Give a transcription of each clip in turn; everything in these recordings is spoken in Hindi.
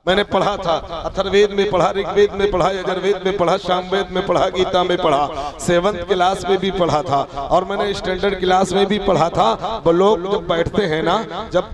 मैंने पढ़ा था, अथर्ववेद में पढ़ा, ऋग्वेद में पढ़ा, यजुर्वेद में पढ़ा, सामवेद में पढ़ा, गीता में पढ़ा, 7th क्लास में भी पढ़ा था और मैंने स्टैंडर्ड क्लास में भी पढ़ा था। वो लोग जब बैठते हैं ना, जब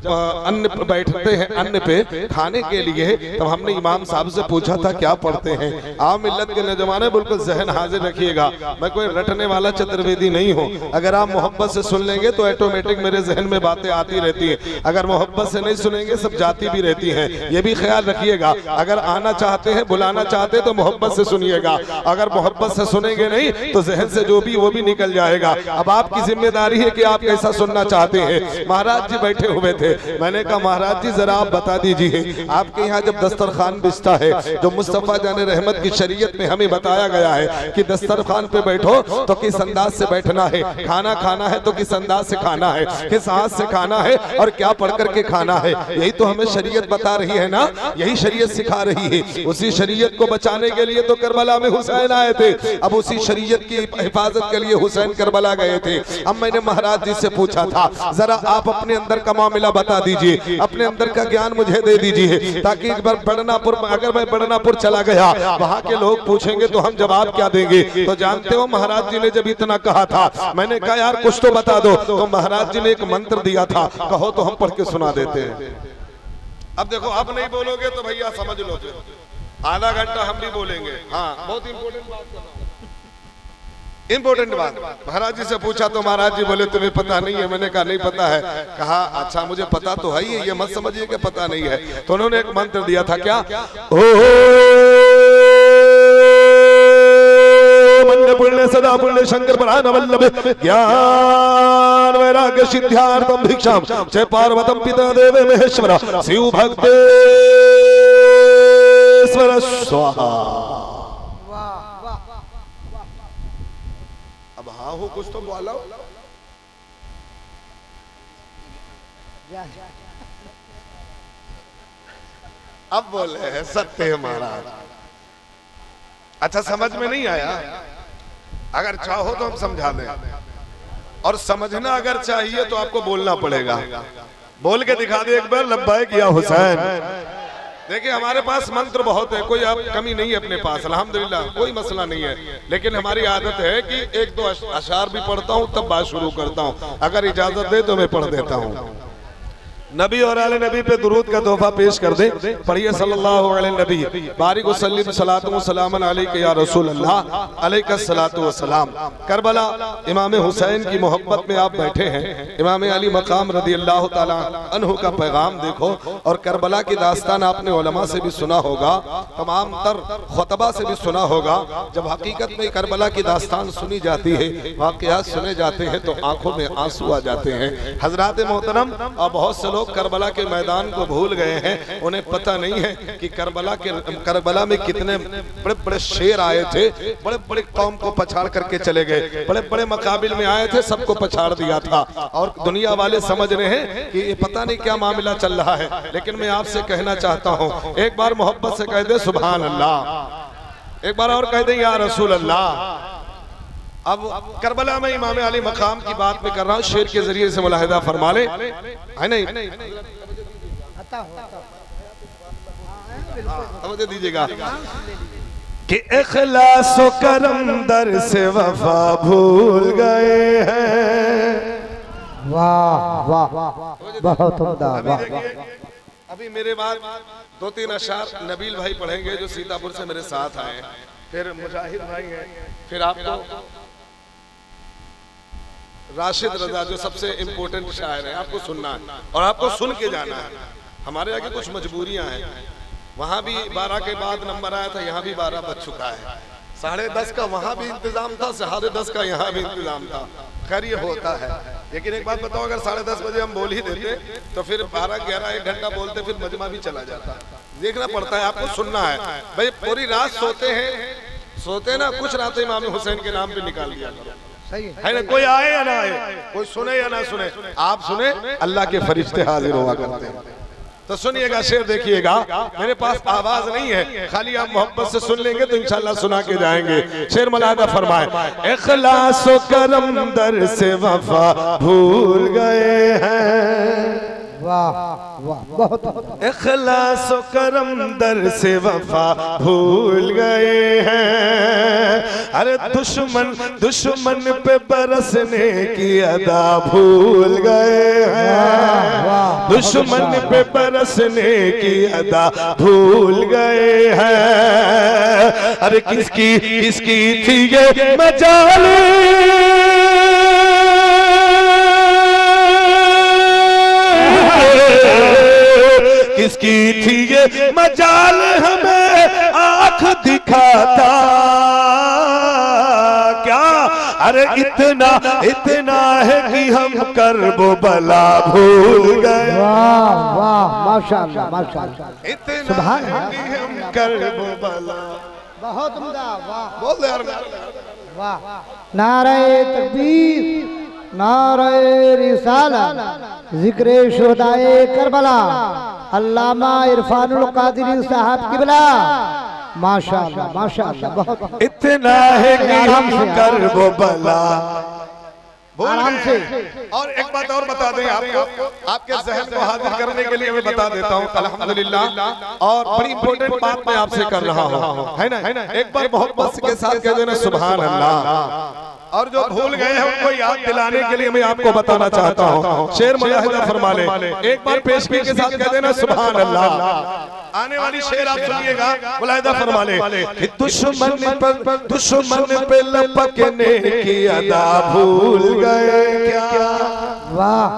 अन्न पर बैठते हैं, अन्न पे खाने के लिए, तब हमने इमाम साहब से पूछा था क्या पढ़ते हैं। आम मिल्लत के नौजवान बिल्कुल जहन हाजिर रखिएगा, मैं कोई रटने वाला चतुर्वेदी नहीं हूँ। अगर आप मोहब्बत से सुन लेंगे तो ऑटोमेटिक मेरे जहन में बातें आती रहती है, अगर मोहब्बत से नहीं सुनेंगे सब जाती भी रहती हैं, ये भी ख्याल रखिएगा। अगर आना चाहते हैं, बुलाना चाहते हैं तो मोहब्बत से सुनिएगा, अगर मोहब्बत से सुनेंगे नहीं तो जहन से जो भी वो भी निकल जाएगा। अब आपकी जिम्मेदारी है कि आप कैसा सुनना चाहते हैं। महाराज जी बैठे हुए थे, मैंने कहा महाराज जी जरा आप बता दीजिए, आपके यहाँ जब दस्तरखान बिछता है, जो मुस्तफा जाने रहमत की शरीयत में हमें बताया गया है कि दस्तरखान पे बैठो तो किस अंदाज से बैठना है, खाना खाना है तो किस अंदाज से खाना है, किस हाथ से खाना है और क्या पढ़ करके खाना है, यही तो हमें शरीयत बता रही है ना, यही शरीयत सिखा रही है। उसी शरीयत को बचाने के लिए तो करबला में हुसैन आए थे, अब उसी शरीयत की हिफाजत के लिए हुसैन करबला गए थे। अब मैंने महाराज जी से पूछा था जरा आप अपने अंदर का मामला बता दीजिए, अपने अंदर का ज्ञान मुझे दे दीजिए, ताकि एक बार बड़नापुर, अगर मैं बड़नापुर चला गया, वहाँ के लोग पूछेंगे तो हम जवाब क्या देंगे। तो जानते हो महाराज जी ने जब इतना कहा था, मैंने कहा यार कुछ तो बता दो, तो महाराज जी ने एक मंत्र दिया था, कहो तो हम पढ़ के सुना देते हैं। अब देखो आप नहीं बोलोगे तो भैया समझ लो, आधा घंटा हम भी बोलेंगे। हाँ बहुत इंपॉर्टेंट बात। महाराज जी से पूछा तो महाराज जी बोले तुम्हें पता नहीं है, मैंने कहा नहीं पता है। कहा अच्छा मुझे पता तो है ही है, ये मत समझिए कि पता नहीं है। तो उन्होंने एक मंत्र दिया था, क्या पुण्य सदा पुण्य शंकर प्राण वल्लभ ज्ञान वैराग्य सिद्ध्यार्थम भिक्षाम जय पार्वतम पिता देव महेश्वर शिव भक्तेश्वर स्वाहा। अब हाँ हो कुछ तो बोलो। अब बोले हैं सत्य महाराज। अच्छा समझ में नहीं आया, अगर चाहो तो हम समझा दें, और समझना अगर चाहिए तो आपको बोलना पड़ेगा। बोल के दिखा दे एक बार, लब्बैक या हुसैन। देखिए हमारे पास मंत्र बहुत है, कोई आप कमी नहीं है अपने पास, अल्हम्दुलिल्लाह कोई मसला नहीं है, लेकिन हमारी आदत है कि एक दो अशार भी पढ़ता हूँ तब बात शुरू करता हूँ, अगर इजाजत दे तो मैं पढ़ देता हूँ। नबी और आले नबी पे दुरूद का तोहफा पेश कर दे, पढ़िए सल्लल्लाहु अलैहि नबी बारिक वसल्लम सलातु व सलामन अलैका या रसूल अल्लाह अलैका सलातु व सलाम। करबला इमाम हुसैन की मोहब्बत में आप बैठे हैं, इमाम अली मकाम रदी अल्लाह ताला अन्हु का पैगाम देखो, और करबला की दास्तान आपने उलमा से भी सुना होगा, तमाम तर खुतबा से भी सुना होगा। जब हकीकत में करबला की दास्तान सुनी जाती है, वाक़यात सुने जाते हैं तो आंखों में आंसू आ जाते हैं। हजरात मोहतरम, और बहुत से लोग करबला के मैदान को भूल गए हैं, उन्हें पता नहीं है कि करबला में कितने बड़े बड़े शेर आए थे, बड़े बड़े कौम को पछाड़ करके चले गए, बड़े बड़े मकाबिल में आए थे, सबको पछाड़ दिया था। और दुनिया वाले समझ रहे हैं कि ये पता नहीं क्या मामला चल रहा है, लेकिन मैं आपसे कहना चाहता हूँ, एक बार मोहब्बत से कह दे सुभान अल्लाह, एक बार और कह दे या रसूल अल्लाह। अब करबला में इमाम अली मकाम की बात में कर रहा हूँ, शेर के जरिए से मुलाहिदा फरमा ले, है नहीं समझ दीजिएगा कि इखलास व करम दर से वफा भूल गए हैं। वाह वाह बहुत उम्दा, वाह। अभी मेरे बाद 2-3 अशार नबील भाई पढ़ेंगे जो सीतापुर से मेरे साथ आए, फिर मुजाहिद भाई हैं, फिर आपको राशिद रजा जो सबसे इम्पोर्टेंट शायर है, आपको सुनना है और आपको सुन के जाना है। हमारे आगे कुछ मजबूरियां हैं, वहाँ भी 12 के बाद नंबर आया था, यहाँ भी 12 बज चुका है, 10:30 का वहाँ भी इंतजाम था, 10:30 का यहाँ भी इंतजाम था। खैर ये होता है, लेकिन एक बात बताओ, अगर 10:30 बजे हम बोल ही देते तो फिर 12-11 1 घंटा बोलते, फिर मजमा भी चला जाता। देखना पड़ता है, आपको सुनना है भाई। पूरी रात सोते ना, कुछ रातें इमाम हुसैन के नाम पे निकाल दिया है ना, कोई आए या ना आए, कोई सुने या ना सुने, आप सुने, अल्लाह के फरिश्ते हाजिर हुआ करते हैं। तो सुनिएगा शेर, देखिएगा, मेरे पास आवाज नहीं है, खाली आप मोहब्बत से सुन लेंगे तो इंशाल्लाह सुना के जाएंगे। शेर मुलाहिदा फरमाए, इखलास व करम दर से वफा भूल गए हैं। वाह वाह बहुत उम्दा। इखलास व करम दर से वफा भूल गए हैं। अरे दुश्मन पे बरसने की अदा भूल गए हैं। दुश्मन पे बरसने की अदा भूल गए हैं। अरे किसकी थी ये मजाल, किसकी थी ये मजाल हमें आंख दिखाता क्या। अरे इतना है कि हम कर्बो बला भूल गए। वाह वाह माशाअल्लाह माशाअल्लाह। इतना सुभान है कि हम कर्बो बला। बहुत उम्दा। वाह बोल दे यार। वाह। नारे तकबीर, नारे रिसालत, जिक्रे शुहदाए करबला, अल्लामा इरफानुल कादरी साहब किबला। माशाअल्लाह माशाअल्लाह। बहुत इतना है कि हम कर्बो बला। आराम से। और एक बात और बता दें आपको, आपके जहन को हाजिर करने के लिए मैं बता देता हूँ अल्हम्दुलिल्लाह। और बड़ी इंपॉर्टेंट बात मैं आपसे कर रहा हूँ, है ना। एक बार बहुत बस के साथ कह देना सुभान अल्लाह। और जो भूल गए हैं उनको याद दिलाने के लिए मैं आपको बताना चाहता हूँ। शेर मुलाहिजा फरमा ले, एक बार पेशगी के साथ कह देना सुभान अल्लाह। आने वाली शेर आप सुनिएगा, मुलाहिजा फरमा ले। दुश्मन पे लपकने की अदा भूल गए क्या। वाह।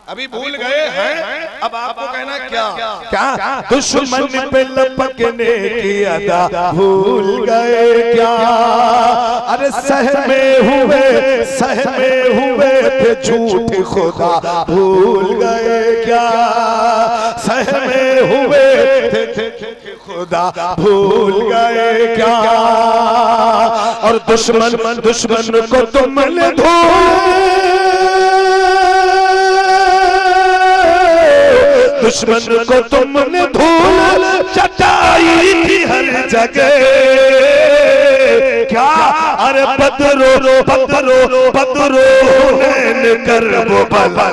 अभी भूल गए हैं, अब आपको कहना क्या दुश्मन पे लपकने की अदा भूल गए क्या। अरे सहमे हुए थे झूठ खुदा भूल गए क्या। सहमे हुए थे खुदा भूल गए क्या। और दुश्मन को तुमने दुश्मन को तुमने धूल चटाई थी हर जगह क्या। अरे बदरो नैन करबो बला।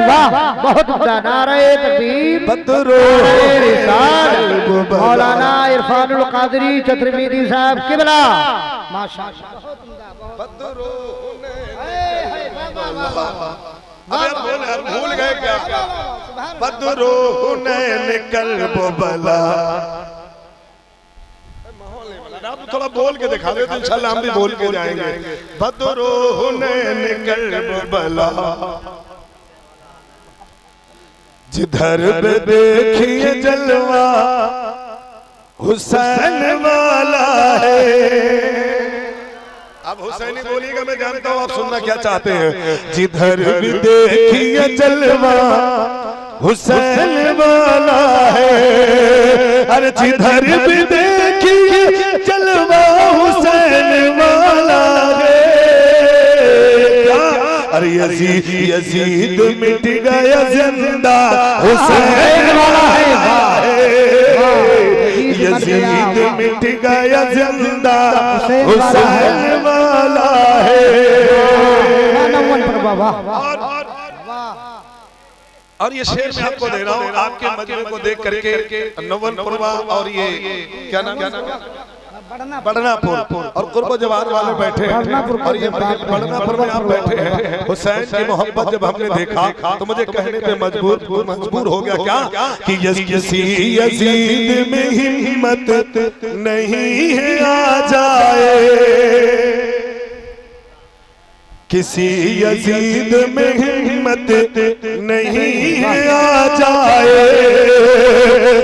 वाह बहुत उम्दा। नारे तकबीर, बदरो रिसालत, मौलाना इरफानुल कादरी चतुर्वेदी साहब किबला। माशाअल्लाह। बदरो भूल गए क्या। बदरो नैन करबो बला। आप थोड़ा बोल के दिखा दे तो इंशाल्लाह हम भी बोल के जाएंगे। बदरो नैन करबो बला। जिधर भी देखिए जलवा हुसैन वाला है। अब हुसैनी बोलिएगा, मैं जानता हूँ आप सुनना क्या चाहते हैं। जिधर भी देखिए जलवा हुसैन वाला है। अरे जिधर भी देखिए जलवा हुसैन वाला है। अरे यजीद मिट गया जिंदा हुसैन वाला है। यजीद मिट गया जिंदा हुसैन वाला है। और ये शेर मैं आपको दे रहा हूँ आपके मजमे को देख करके। नवनपुरवा और ये क्या नाम है, बड़नापुर और कुर्ब जवान वाले बैठे हैं। और ये बड़नापुर में आप बैठे हैं। हुसैन की मोहब्बत जब हमने देखा तो मुझे कहने पे मजबूर हो गया क्या कि यजीद में हिम्मत नहीं है आ जाए। किसी यजीद में हिम्मत नहीं है आ जाए।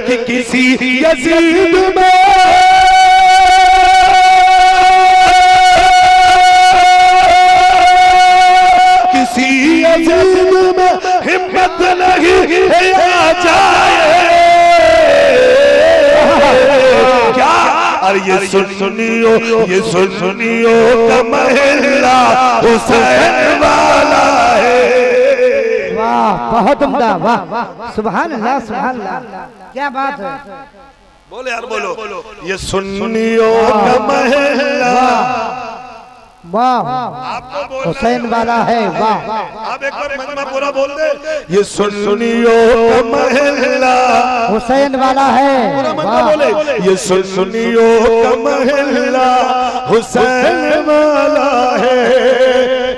कि किसी यजीद में हिम्मत नहीं है आ जाए क्या। और ये सुनियो का महला हुसैन वाला है। वाह बहुत उम्दा। वाह सुभान अल्लाह सुभान अल्लाह। क्या बात है। बोले यार बोलो। ये सुनियो का महला वाह आपको बोल हुसैन वाला है वाह आप एक बार मजमा पूरा बोल दे। ये सुन्नियों का महल्ला हुसैन वाला है पूरा मजमा वाह बोले। ये सुन्नियों का महल्ला हुसैन वाला है।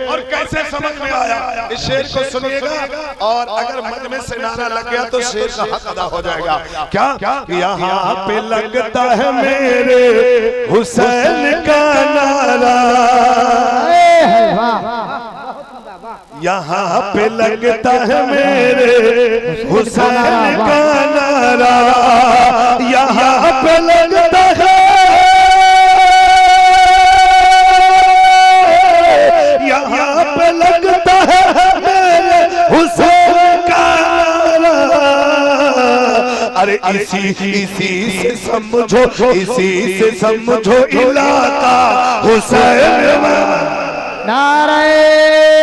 और कैसे समझ में आया इस शेर को सुनिएगा, और अगर मन में से नारा लग गया तो शेर का हक अदा हो जाएगा। क्या यहाँ पे लगता है मेरे हुसैन का नारा, यहाँ पे लगता है मेरे हुसैन का नारा, यहाँ पे लगता है, यहाँ पे लगता है मेरे हुसैन का नारा। अरे इसी से समझो, इसी से समझो इलाका हुसैन वाला। नाराए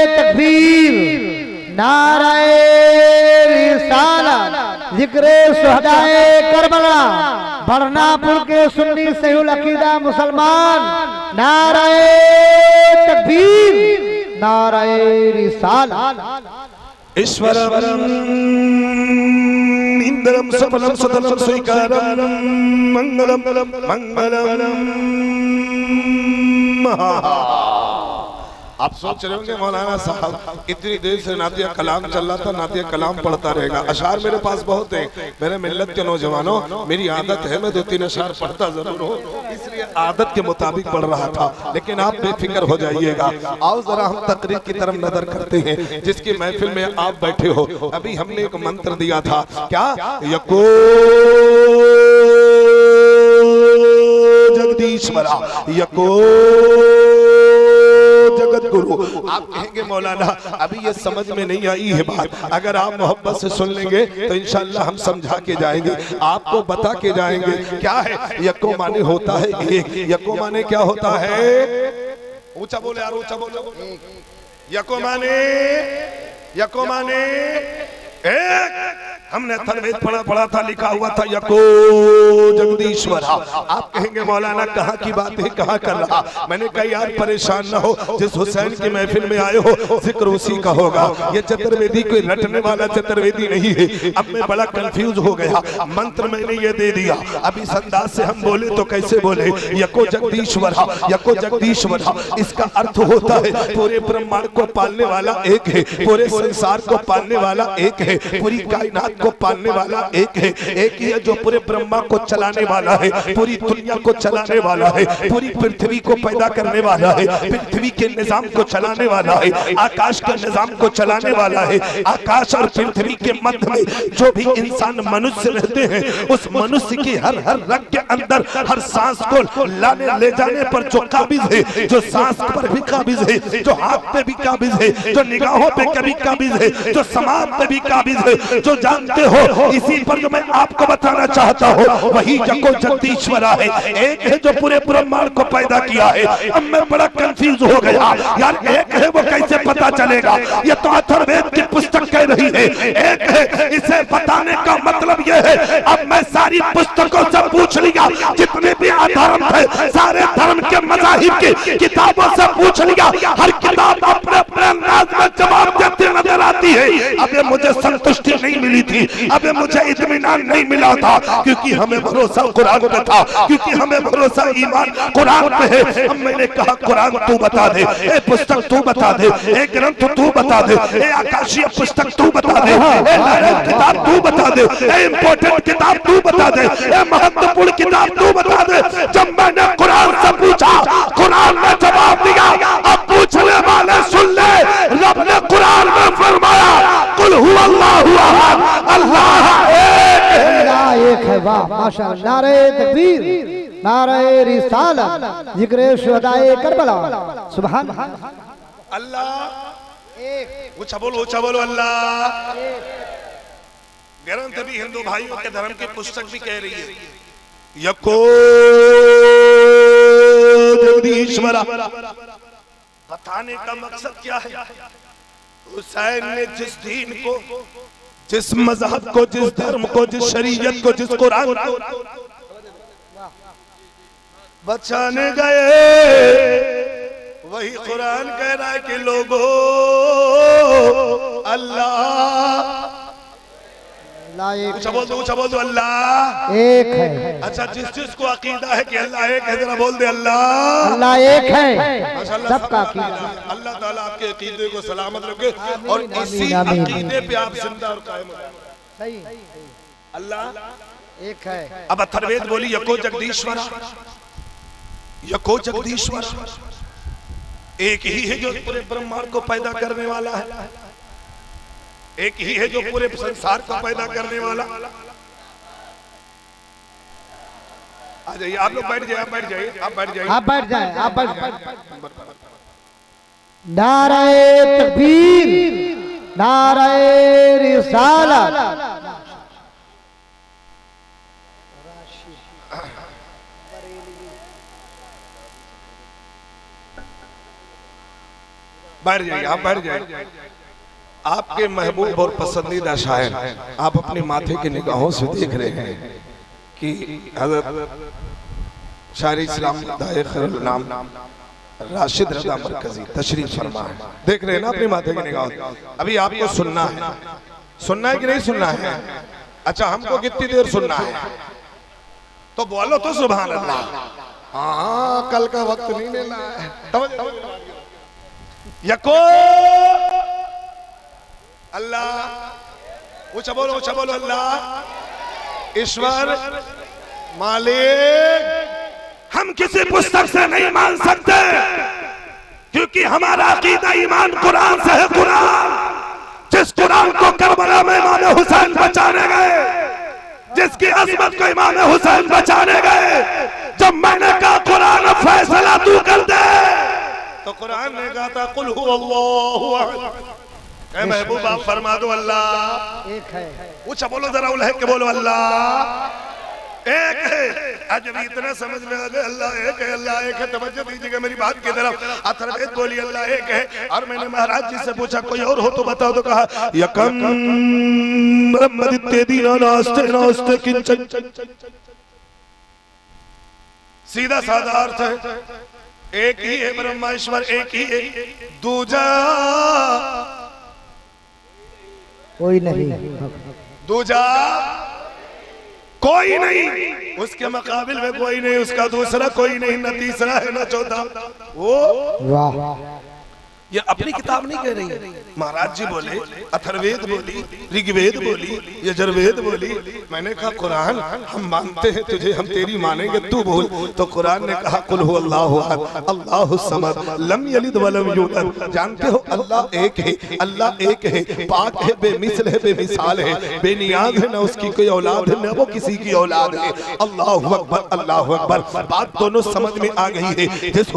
तकबीर, नाराए रिसालत, जिक्रे शुहदाए करबला, बरनापुर के सुन्नी सहीहुल अकीदा मुसलमान, नाराए तकबीर, नाराए रिसालत। ईश्वरम इंद्रम सफलम सदलम स्वीकारम मंगलम मंगलम। आप सोच रहे होंगे मौलाना साहब इतनी देर से नातिया कलाम चल रहा था, नातिया कलाम पढ़ता रहेगा। अशार मेरे पास बहुत है, मेरे मिल्लत के नौजवानों, मेरी आदत है मैं 2-3 अशार पढ़ता जरूर हूँ, इसलिए आदत के मुताबिक पढ़ रहा था। लेकिन आप बेफिक्र हो जाइएगा। आओ जरा हम तकरीर की तरफ नजर करते हैं जिसकी महफिल में आप बैठे हो। अभी हमने एक मंत्र दिया था, क्या? यको जगदीश्वरा, यको जगत गुरु। आप कहेंगे मौलाना अभी ये समझ में नहीं आई है बात, अगर आप मोहब्बत से सुन लेंगे तो इंशाल्लाह हम समझा के जाएंगे, आपको बता के जाएंगे। क्या है यको माने? होता है एक। यको माने क्या होता है? ऊंचा बोले यार, ऊंचा बोलो। यको माने, यको माने एक। हमने तनवेद पढ़ा था, लिखा हुआ था यको जगदीश्वर। आप कहेंगे मौलाना कहाँ की बात है, कहाँ कर रहा? मैंने कहा यार परेशान ना हो, जिस हुसैन की महफिल में आए हो जिक्र उसी का होगा। ये चतुर्वेदी कोई रटने वाला चतुर्वेदी नहीं है। अब मैं बड़ा कंफ्यूज हो गया, मंत्र मैंने ये दे दिया, अब इस अंदाज से हम बोले तो कैसे बोले? यको जगदीश्वर, यको जगदीश्वर, इसका अर्थ होता है पूरे ब्रह्मांड को पालने वाला एक है, पूरे संसार को पालने वाला एक है, पूरी कायनात को पालने वाला एक है। एक ही है जो पूरे ब्रह्मा को चलाने वाला है, पूरी दुनिया को चलाने वाला है, पूरी पृथ्वी को पैदा करने वाला है, पृथ्वी के निजाम को चलाने वाला है, आकाश के निजाम को चलाने वाला है। आकाश और पृथ्वी के मध्य में जो भी इंसान मनुष्य रहते हैं, उस मनुष्य की हर रग के अंदर हर सांस को लाने ले जाने पर जो काबिज है, जो सांस पर भी काबिज है, जो हाथ पे भी काबिज है, जो निगाहों पे कभी काबिज है, जो समाज पे भी काबिज है, जो जानते हो, इसी पर जो मैं आपको बताना चाहता हूँ वही यको जगदीश्वर है। एक है जो पूरे ब्रह्मांड को पैदा किया है। अब मैं बड़ा कंफ्यूज हो गया यार, एक है वो कैसे पता चलेगा? ये तो अथर्ववेद की पुस्तक कह रही है एक है, इसे बताने का मतलब ये है। अब मैं सारी पुस्तकों से पूछ लिया, जितने भी अधर्म थे सारे धर्म के मज़ाहिब की किताबों से पूछ लिया, हर किताब अपने अपने अंदाज में जवाब देती नजर आती है। अब ये मुझे संतुष्टि नहीं मिली थी, अब मुझे इत्मीनान नहीं मिला था, क्योंकि हमें भरोसा कुरान पे था, क्योंकि हमें भरोसा ईमान कुरान पे है। अब मैंने कहा कुरान तू बता दे, ए पुस्तक तू बता दे, ए ग्रंथ तू बता दे, ए आकाशीय पुस्तक तू बता दे, ए डायरेक्ट किताब तू बता दे, ए इंपॉर्टेंट किताब तू बता दे, ए महत्वपूर्ण किताब तू बता दे। जब मैंने कुरान से पूछा, कुरान ने जवाब दिया। अब पूछने वाले सुन ले, रब ने कुरान में फरमाया कुल हुवल्लाहु अहद, अल्लाह एक है। वाह माशाअल्लाह, नारे तकबीर, नारे रिसालत, जिक्रे शुहदाए करबला, सुभान अल्लाह। ऊंचा बोलो, ऊंचा बोलो अल्लाह। ग्रंथ भी हिंदू भाइयों के धर्म की पुस्तक भी कह रही है यको जगदीश्वर। बताने का मकसद क्या है? हुसैन ने जिस दीन को, जिस मजहब को, जिस धर्म को, जिस शरीयत को, जिस कुरान को बचाने गए, वही कुरान कह रहा है कि लोगों अल्लाह, ऊंचा बोल दो अल्लाह एक है। अच्छा, जिसको अकीदा है कि अल्लाह एक है, जरा बोल दे अल्लाह। अल्लाह एक है, सबका अकीदा। अल्लाह ताला आपके अकीदे को सलामत रखे और इसी अकीदे पे आप जिंदा और कायम रहें। अल्लाह एक है। अब अथर्ववेद बोली यको जगदीश्वर, यको जगदीश्वर, एक ही है जो पूरे ब्रह्मांड को पैदा करने वाला है, एक ही है जो पूरे संसार को पैदा करने वाला। आ जाइए आप लोग, बैठ जाइए, आप बैठ जाइए, आप बैठ जाइए, आप बैठ जाए, आप बैठ जाए। नाराए तकबीर, नाराए रिसालत। बैठ जाइए, आप बैठ जाइए। आपके महबूब और पसंदीदा शायर आप अपने माथे की निगाहों से देख रहे हैं कि हज़रत शायर इस्लाम दाए खैरुल नाम राशिद रज़ा मरकजी तशरीफ फरमा है। देख रहे हैं ना अपने माथे की निगाहों। अभी आपको सुनना है, सुनना है कि नहीं सुनना है? अच्छा, हमको कितनी देर सुनना है? तो बोलो तो सुभान अल्लाह। हाँ, कल का वक्त नहीं लेना है। यको अल्लाह, ऊंचा बोलो अल्लाह, ईश्वर, मालिक। हम किसी पुस्तक से नहीं मान सकते क्योंकि हमारा अकीदा ईमान कुरान से है। कुरान, जिस कुरान को करबला में इमाम हुसैन बचाने गए, जिसकी अजमत को इमाम हुसैन बचाने गए, जब मैंने कहा कुरान फैसला तू कर दे, तो कुरान ने कहा था कुल हुवल्लाहु अहद। ऐ महबूब आप फरमा दो अल्लाह एक है। ऊंचा बोलो, जरा उलह के बोलो अल्लाह एक है। आज अभी इतना समझ में आ गया अल्लाह एक है, अल्लाह एक है। तवज्जो दीजिएगा मेरी बात की तरफ। अथर्ववेद बोली अल्लाह एक है। और मैंने महाराज जी से पूछा कोई और हो तो बताओ, तो कहा यकम ब्रह्मदित्य दीना नास्ते नास्ते किंचन। सीधा साधा अर्थ है, एक ही है ब्रह्मेश्वर, एक ही है, दूजा कोई नहीं, दूजा कोई नहीं, उसके मुकाबिल में कोई नहीं, उसका दूसरा कोई नहीं, न तीसरा है न चौथा। वो वाह, ये अपनी किताब नहीं कह रही, महाराज जी बोले, अथर्ववेद बोली, ऋग्वेद बोली, यजुर्वेद बोली। मैंने कहा कुरान हम मानते हैं तुझे, हम तेरी मानेंगे, तू बोल। तो कुरान ने कहा कुल हु अल्लाहु अहद अल्लाहु समद लम यलिद वलम यूलद। जानते हो अल्लाह एक है, अल्लाह एक है, पाक है, बेमिसल है, बेमिसाल है, बेनियाज है, ना उसकी कोई औलाद है, ना वो किसी की औलाद है। अल्लाहु अकबर, अल्लाहु अकबर। बात दोनों समझ में आ गई है। जिस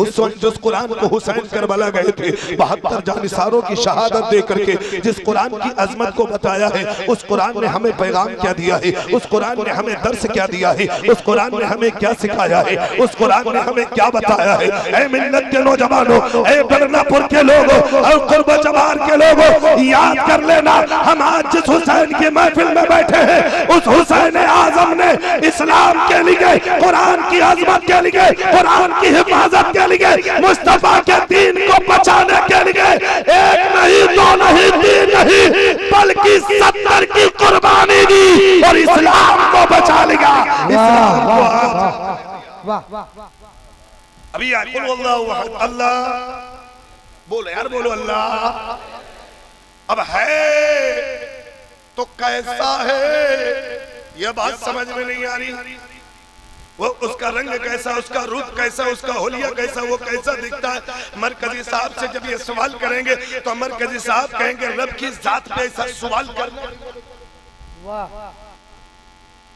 कुरान को हुसैन करबला गए थे, 72 जानिसारों की शहादत दे करके जिस कुरान की अजमत को बताया है, उस कुरान ने हमें पैगाम क्या दिया है, उस कुरान ने हमें दर्स क्या दिया है, उस कुरान ने हमें क्या सिखाया है, उस कुरान ने हमें क्या बताया है। ऐ मिल्लत के नौजवानों, ऐ बरनापुर के लोगों और कुर्ब जवार के लोगों, याद कर लेना हम आज जिस हुसैन की महफिल में बैठे हैं, उस हुसैन आजम ने इस्लाम के लिए, कुरान की अजमत के लिए, कुरान की हिफाजत के लिए, मुस्तफा के दीन को बचाने के लिए एक नहीं, दो नहीं, तीन नहीं, बल्कि 70 की कुर्बानी दी और इस्लाम को बचा लिया। अभी अल्लाह बोलो यार, बोलो अल्लाह। अब है तो कैसा है, यह बात समझ में नहीं आ रही। वो उसका रंग कैसा, उसका रूप कैसा, उसका होलिया कैसा, वो कैसा दिखता है। मरकजी साहब से जब ये सवाल करेंगे तो मरकजी साहब कहेंगे रब की जात पे ऐसा सवाल करना,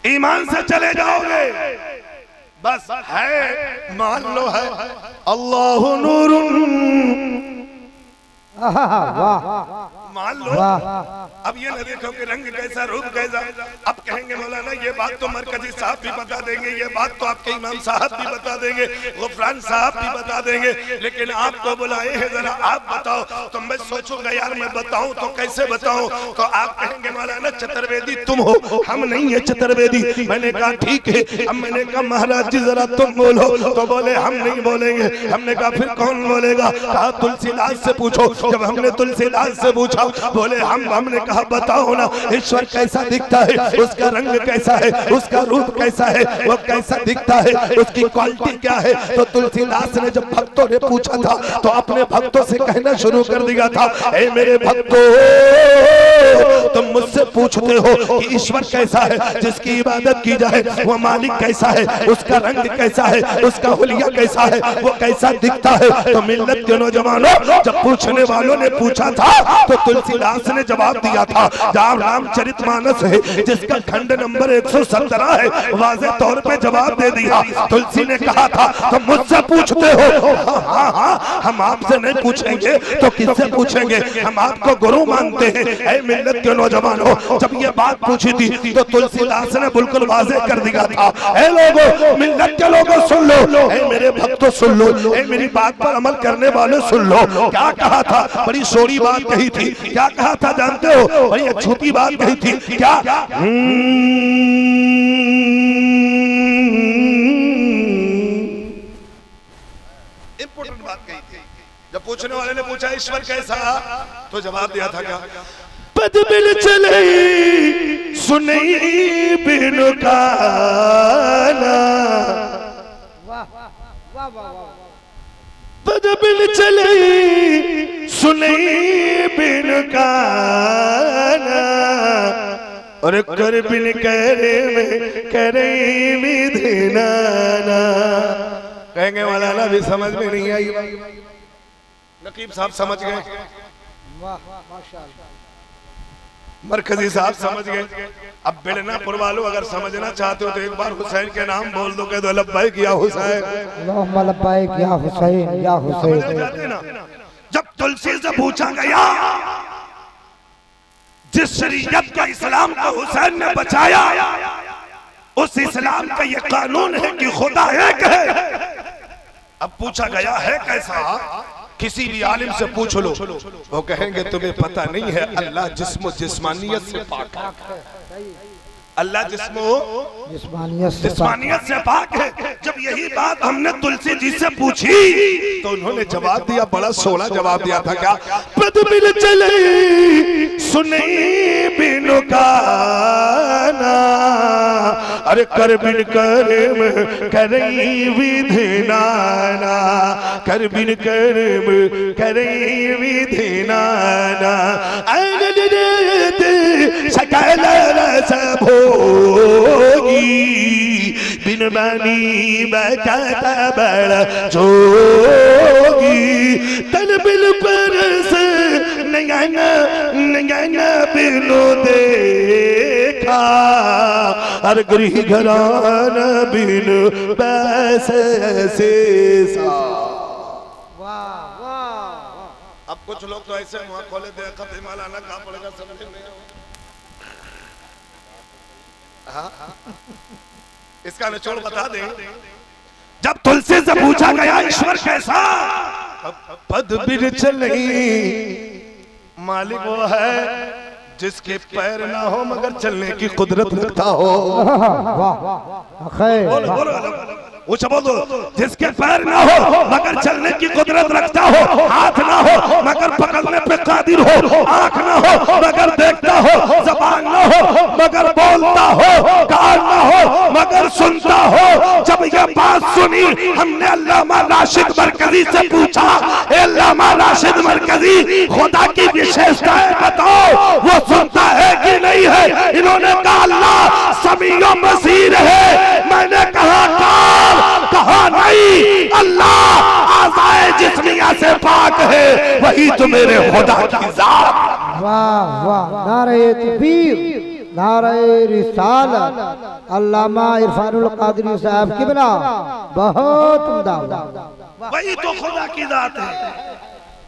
ईमान से चले जाओगे। बस है, मान लो है। अल्लाहु नूरुन, वाह, मान लो। वाह अब ये न देखो कि रंग कैसा रूप कैसा, अब कहेंगे मौलाना ये बात तो मरकजी साहब भी बता देंगे, ये बात तो आपके इमाम साहब भी बता देंगे, गुफरान साहब भी बता देंगे, लेकिन आपको बुलाए हैं जरा आप बताओ। तो मैं सोचूंगा यार मैं बताऊं तो कैसे बताऊं, तो आप कहेंगे मौलाना चतुर्वेदी तुम हो, हम नहीं है चतुर्वेदी। मैंने कहा ठीक है। अब मैंने कहा महाराज जी जरा तुम बोलो, तो बोले हम नहीं बोलेंगे। हमने कहा फिर कौन बोलेगा? कहा तुलसीदास से पूछो। जब हमने तुलसीदास से पूछा बोले हमने कहा बताओ ना ईश्वर कैसा दिखता है, उसका रंग कैसा है, उसका रूप कैसा है, वो कैसा दिखता है, उसकी क्वालिटी क्या है। तो तुलसीदास ने जब भक्तों ने पूछा था तो अपने भक्तों से कहना शुरू कर दिया था, ऐ मेरे भक्तों तुम मुझसे पूछते हो कि ईश्वर कैसा है, जिसकी इबादत की जाए वो मालिक कैसा है, उसका रंग कैसा है, उसका हुलिया कैसा है, वो कैसा दिखता है। तो मिल्लत के नौजवानों जब पूछने वालों ने पूछा था तो तुलसीदास ने जवाब दिया था। जहाँ रामचरितमानस है जिसका खंड नंबर 117 है, वाज़ेह तौर पे जवाब दे दिया। तुलसी ने कहा था तुम मुझसे पूछते हो, हाँ हम आपसे नहीं पूछेंगे तो किससे पूछेंगे, हम आपको गुरु मानते हैं। ऐ मिल्लत के नौजवानों जब ये बात पूछी थी तो तुलसीदास ने बिल्कुल वाज़ेह कर दिया था, ऐ लोगों मिल्लत के लोगों सुन लो, ऐ मेरे भक्तों सुन लो, ऐ मेरी बात पर अमल करने वाले सुन लो। क्या कहा था? बड़ी सोरी बात कही थी। क्या कहा था जानते हो? बड़ी अछूती बात कही थी। क्या? इंपॉर्टेंट बात कही थी। जब पूछने वाले ने पूछा ईश्वर कैसा, तो जवाब दिया था क्या? पद बिन चले सुनई बिन काना, पद बिन चले सुनई बिन काना, और कर बिन करे में करे विधिनाना। कहेंगे वाला ना भी समझ में नहीं आई, नकीब साहब समझ गए, मरकजी साहब समझ गए। अब बेलनापुर वालों अगर समझना चाहते हो तो एक बार हुसैन के नाम बोल दो, कह दो लब्बैक या हुसैन, लब्बैक या हुसैन या हुसैन। जब तुलसी से पूछा गया जिस शरीयत का इस्लाम को हुसैन ने बचाया, उस इस्लाम का ये कानून है कि खुदा एक है। अब पूछा गया है कैसा, किसी भी आलिम से पूछ लो, वो कहेंगे तुम्हें पता नहीं है अल्लाह जिस्म जिस्मानियत से पाक है, अल्लाह जिस्मानियत से पाक है। जब यही बात हमने तुलसी जी से पूछी तो उन्होंने जवाब दिया, बड़ा सोला जवाब दिया था। क्या? पद बिन चले सुने बिनु काना, अरे कर बिन करे में करई विधिनाना, कर बिन करे में करई विधिनाना। सकल रस भोगी बिन बनी बचत बड़ जोगी, तन बिन परस नयन नयन बिनु देखा, हर गृह घरान बिन बस से सा। अब कुछ लोग तो ऐसे मुँह खोले देखा मौलाना कहा पड़ेगा समझे नहीं। इसका निचोड़ बता दें। जब तुलसी से पूछा गया ईश्वर कैसा, पद बिन चलई, मालिक वो है जिसके पैर ना हो मगर चलने की कुदरत रखता हो। बोलो बोलो ऊंचा बोलो, जिसके पैर ना हो मगर चलने की कुदरत रखता हो, हाथ ना हो मगर पकड़ने पे कादिर हो, आंख ना हो मगर देखता हो, ज़बान ना हो मगर बोलता हो, कान ना हो मगर सुनता हो। जब ये बात सुनी हमने अल्लामा राशिद मरकजी से पूछा, अल्लामा राशिद मरकजी खुदा की विशेषताएं बताओ, वो सुनता है कि नहीं है? इन्होंने कहा अल्लाह समीओ बसीर है। मैंने कहा कहा नहीं, अल्लाह आज़ाए जिस्मिया से पाक है, वही तो मेरे खुदा की ज़ात। वाह वाह, नारे तकबीर, नारे रिसालत। अल्लामा इरफानुल कादरी साहब किबला बहुत उम्दा, वही तो खुदा की ज़ात है।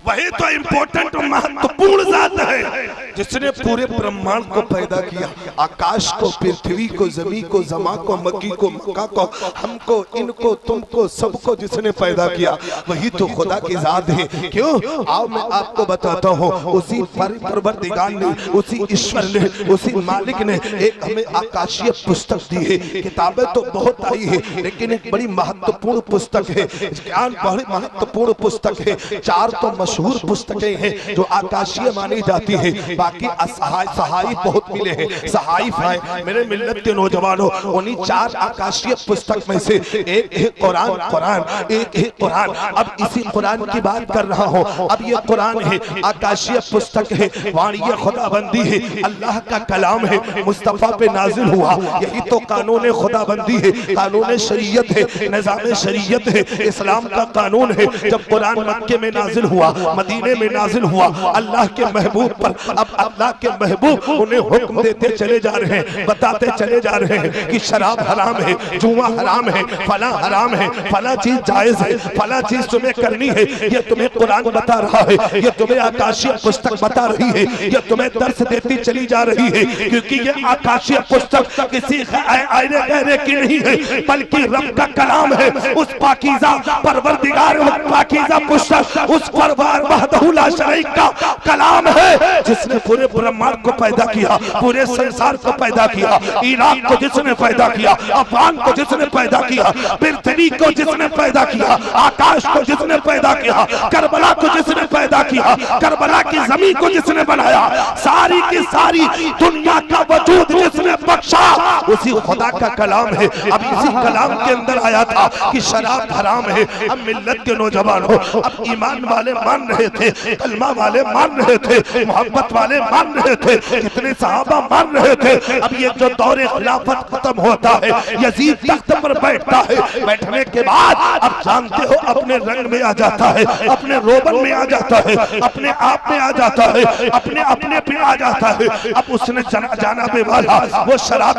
वही तो इम्पोर्टेंट और महत्वपूर्ण जात है जिसने पूरे ब्रह्मांड को पैदा किया, आकाश को, पृथ्वी को, जमीन को, जमा को, मक्की को, मक्का को, हमको, इनको, तुमको, सबको जिसने पैदा किया वही तो खुदा की जात है। क्यों? आओ मैं आपको बताता हूँ। उसी परवरदिगार ने, उसी ईश्वर ने, उसी मालिक ने एक हमें आकाशीय पुस्तक दी है। किताबें तो बहुत आई है लेकिन एक बड़ी महत्वपूर्ण पुस्तक है, ज्ञान बड़ी महत्वपूर्ण पुस्तक है। 4 तो मशहूर पुस्तकें हैं जो आकाशीय मानी जाती है, बाकी सहाई बहुत मिले हैं। सहाइफ है मेरे मिल्लत के नौजवानों, उन्हीं 4 आकाशीय पुस्तक में से एक है कुरान। एक है कुरान। अब इसी कुरान की बात कर रहा हूँ। अब ये कुरान है, आकाशीय पुस्तक है, वाणी खुदाबंदी है, अल्लाह का कलाम है, मुस्तफा पे नाजिल हुआ। यही तो कानून खुदाबंदी है, कानून शरीयत है, निजाम शरीयत है, इस्लाम का कानून है। जब कुरान मक्के में नाजिल हुआ, मदीने में नाजिल हुआ, अल्लाह के महबूब पर, अब अल्लाह के महबूब उन्हें हुक्म देते चले जा रहे हैं, बताते चले जा रहे हैं कि शराब हराम है, जुआ हराम है, फला हराम है, फला चीज जायज है, फला चीज तुम्हें करनी है। ये तुम्हें कुरान बता रहा है, ये तुम्हें आकाशीय पुस्तक बता रही है, ये तुम्हें दर्श देती चली जा रही है। क्योंकि ये आकाशीय पुस्तक किसी आयरे गहरे की नहीं है, बल्कि रब का कलाम है। उस पाकीज़ा परवरदिगार, पाकीज़ा पुस्तक, उस परवार वहदहू ला शरीक का कलाम है जिसने पूरे ब्रह्मांड को पैदा किया, पूरे संसार को पैदा किया, इराक को जिसने पैदा किया, अफगान को जिसने पैदा किया, पृथ्वी को जिसने पैदा किया, आकाश को जिसने पैदा किया, करबला को जिसने पैदा किया, करबला की जमीन को जिसने बनाया, सारी की सारी दुनिया का वजूद जिसने बख्शा, उसी खुदा का कलाम है। अब इसी कलाम के अंदर आया था कि शराब हराम है। अब मिल्लत के नौजवान हो, अब ईमान वाले मान रहे थे, कलमा वाले मान रहे थे, मोहब्बत वाले मान रहे थे, कितने सहाबा मान रहे थे। अब ये जो दौरे खिलाफत खत्म होता है, यजीद तख्त पर बैठता है, बैठने के बाद अब जानते हो अपने रंग में आ जाता है, अपने रोबन में आ जाता है, अपने आप में आ जाता है, अपने अपने पे आ जाता है। अब उसने जाना बेवाला, वो शराब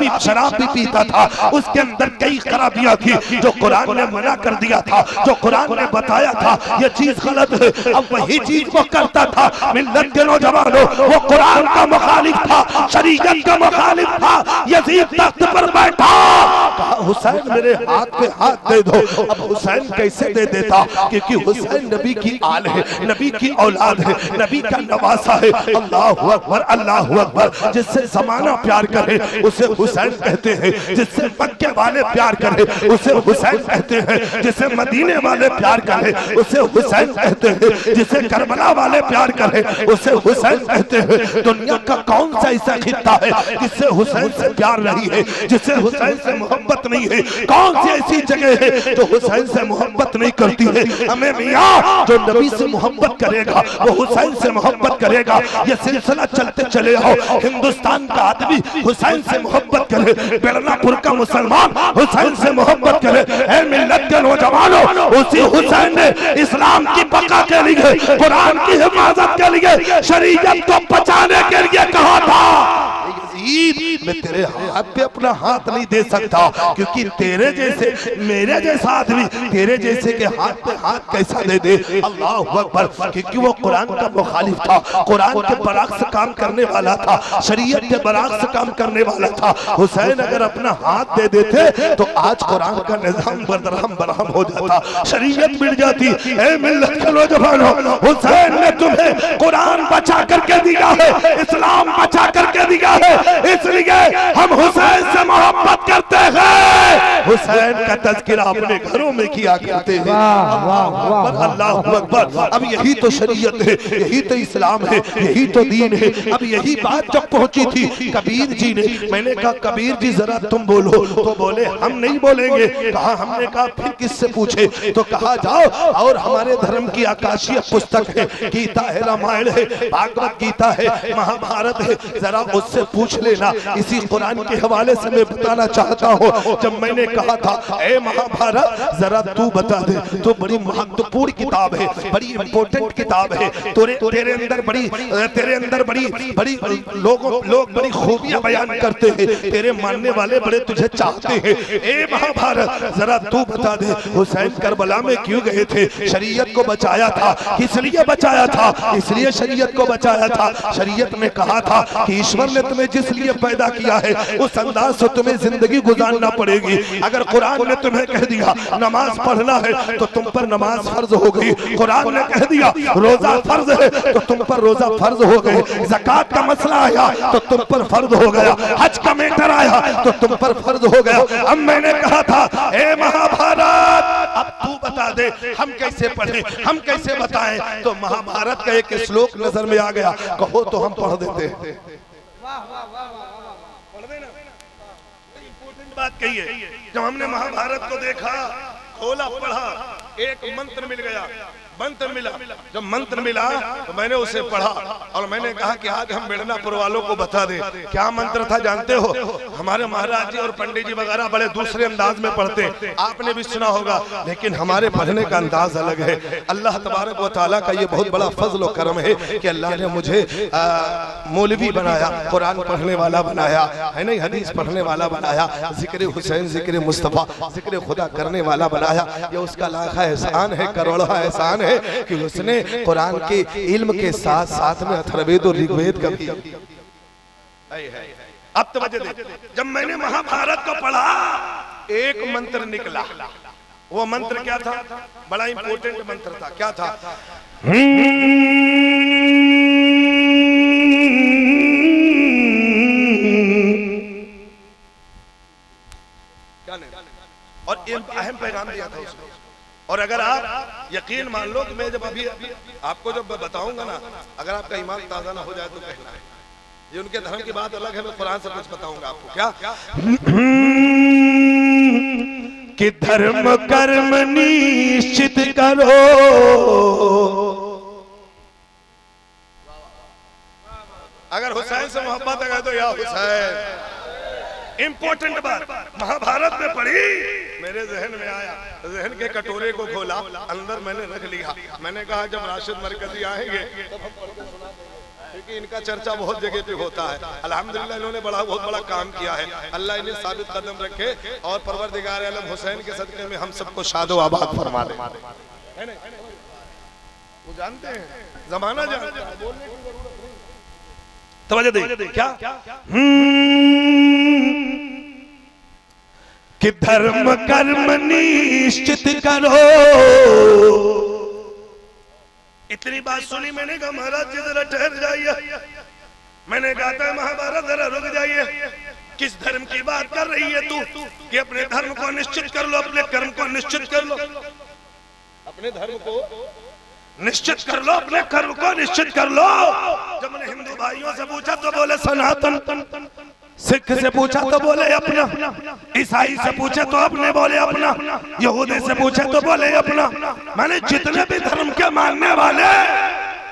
भी पीता था, उसके अंदर कई खराबियां थी जो कुरान ने मना कर दिया था, जो कुरान ने बताया था ये चीज गलत है। अब वही चीज वो करता था। मिल्लत के नौजवानों, वो कुरान का मुखालिफ था, शरीयत का मुखालिफ था। यजीद तख्त पर बैठा, कहा हुसैन मेरे हाथ पे हाथ दे दो। अब हुसैन कैसे दे देता? क्योंकि हुसैन नबी की आल है, नबी की औलाद है, नबी का नवासा है। अल्लाहु अकबर, अल्लाहु अकबर। जिससे जमाना प्यार करे उसे हुसैन कहते हैं, जिससे मक्के वाले प्यार करे उसे हुसैन कहते हैं, जिसे मदीने वाले प्यार करे उसे हुसैन कहते हैं, जिसे करबला वाले प्यार करे उसे हुसैन कहते हैं। दुनिया का कौन सा ऐसा खित्ता है जिससे हुसैन से प्यार नहीं है, जिससे हुसैन से मोहब्बत नहीं है? कौन सी ऐसी जगह है जो हुसैन से मोहब्बत नहीं करती है? हमें मियां जो नबी से मोहब्बत करेगा वो हुसैन से मोहब्बत करेगा। ये सिलसिला चलते चले आओ। हिंदुस्तान का आदमी हुसैन से मोहब्बत करे, बेलनापुर का मुसलमान हुसैन से मोहब्बत करे। ऐ मिल्लत के नौजवानों, उसी हुसैन ने इस्लाम की बका के लिए, कुरान की हिफाजत के लिए, शरीयत को बचाने के लिए कहा था मैं तेरे हाथ पे अपना हाथ नहीं दे सकता, क्योंकि तेरे जैसे, मेरे जैसा आदमी तेरे जैसे के हाथ पे हाथ कैसा दे दे? अल्लाहु अकबर। क्योंकि वो कुरान का मुखालिफ था, कुरान के बराक से काम करने वाला था, शरीयत के बराक से काम करने वाला था। हुसैन अगर अपना हाथ दे देते तो आज कुरान का निजाम बरहम हो जाता, शरीयत मिल जाती। ऐ मिल्लत के नौजवानों, हुसैन ने तुम्हें कुरान बचा करके दिया है, इस्लाम बचा करके दिया है, इसलिए हम हुसैन से मोहब्बत करते हैं। हुसैन का तज़किरा अपने घरों में किया करते हैं। अल्लाहु अकबर। अब यही तो शरीयत है, यही तो इस्लाम है, यही तो दीन है। अब यही बात जब पहुंची थी कबीर जी ने, मैंने कहा कबीर जी जरा तुम बोलो, तो बोले हम नहीं बोलेंगे। कहा, हमने कहा फिर किससे पूछे? तो कहा जाओ और हमारे धर्म की आकाशीय पुस्तक है, गीता है, रामायण है, भागवत गीता है, महाभारत है, जरा उससे पूछ लेना। इसी कुरान के हवाले से मैं बताना चाहता हूँ, जब मैंने कहा कहा था ए महाभारत जरा तू बता दे, तो बड़ी महत्वपूर्ण किताब है, बड़ी इंपॉर्टेंट किताब है, तेरे अंदर बड़ी लोग बड़ी खूबियां बयान करते हैं, तेरे मानने वाले बड़े तुझे चाहते हैं। ए महाभारत जरा तू बता दे, हुसैन करबला में क्यों गए थे? शरीयत को बचाया था, किस लिए बचाया था? इसलिए शरीयत को बचाया था। शरीयत में कहा था कि ईश्वर ने तुम्हें जिस लिए पैदा किया है उस अंदाज से तुम्हें जिंदगी गुजारना पड़ेगी। अगर कुरान ने तुम्हें कह दिया नमाज पढ़ना है तो तुम पर नमाज फर्ज हो गई, कुरान ने कह दिया रोजा फर्ज है तो तुम पर रोजा फर्ज हो गए, ज़कात का मसला आया तो तुम पर फर्ज हो गया, हज का मैटर आया तो तुम पर फर्ज हो गया। अब मैंने कहा था ए महाभारत अब तू बता दे हम कैसे पढ़े, हम कैसे बताएं? तो महाभारत का एक श्लोक नजर में आ गया, कहो तो हम पढ़ देते हैं। इंपॉर्टेंट बात कही है। जब हमने महाभारत को देखा, खोला, पढ़ा, एक मंत्र मिल गया, मंत्र मिला। जब मंत्र मिला तो मैंने उसे पढ़ा और मैंने कहा कि आज हम बेड़नापुर वालों को बता दें क्या मंत्र था। जानते हो हमारे महाराज जी और पंडित जी वगैरह बड़े दूसरे अंदाज में पढ़ते, आपने भी सुना होगा, लेकिन हमारे पढ़ने का अंदाज अलग है। अल्लाह तबारक व तआला का ये बहुत बड़ा फजल और करम है कि अल्लाह ने मुझे मौलवी बनाया, कुरान पढ़ने वाला बनाया, है नहीं, हदीस पढ़ने वाला बनाया, जिक्र हुसैन, जिक्र मुस्तफ़ा, जिक्र खुदा करने वाला बनाया। ये उसका लाखा एहसान है, करोड़ों एहसान है कि उसने कुरान के इल्म के साथ साथ में अथर्ववेद और ऋग्वेद का भी। अब तो वजह दे, जब मैंने महाभारत को पढ़ा एक मंत्र निकला, वो मंत्र क्या था? बड़ा इंपॉर्टेंट मंत्र था। क्या था? क्या नहीं, और अहम पैगाम दिया था उसको। और अगर आप यकीन मान लो कि मैं जब अभी आपको जब बताऊंगा ना, अगर आपका ईमान ताजा ना हो जाए तो कहना है। ये उनके धर्म की बात अलग है, मैं कुरान से कुछ बताऊंगा आपको। क्या कि धर्म कर्म निश्चित करो, अगर हुसैन से मोहब्बत है तो या हुसैन। इंपॉर्टेंट बात महाभारत में पढ़ी, मेरे जहन में आया, जहन के कटोरे को खोला, अंदर मैंने रख लिया। मैंने कहा जब राशिद मरकजी आएंगे तब हम पढ़ के सुना देंगे, क्योंकि इनका चर्चा बहुत जगह पे होता है। अल्हम्दुलिल्लाह इन्होंने बहुत बड़ा काम किया है, अल्लाह इन्हें साबित कदम रखे और परवरदिगार आलम हुसैन के सदक़े में हम सबको शादो आबाद फरमा दे। वो जानते हैं, जमाना जानते हैं, तवज्जो दे। क्या कि धर्म कर्म निश्चित करो। इतनी बात सुनी मैंने कहा महाराज जी जरा ठहर जाइए। मैंने कहा था महाभारत जरा रुक जाइए, किस धर्म की बात कर रही है तू? कि अपने धर्म को निश्चित कर लो, अपने कर्म को निश्चित कर लो, अपने धर्म को निश्चित कर लो, अपने कर्म को निश्चित कर लो। जब मैंने हिंदू भाइयों से पूछा तो बोले सनातन, सिख से पूछा तो बोले अपना, ईसाई से पूछे तो अपने बोले अपना, यहूदी से पूछे तो बोले अपना। मैंने जितने भी धर्म के मानने वाले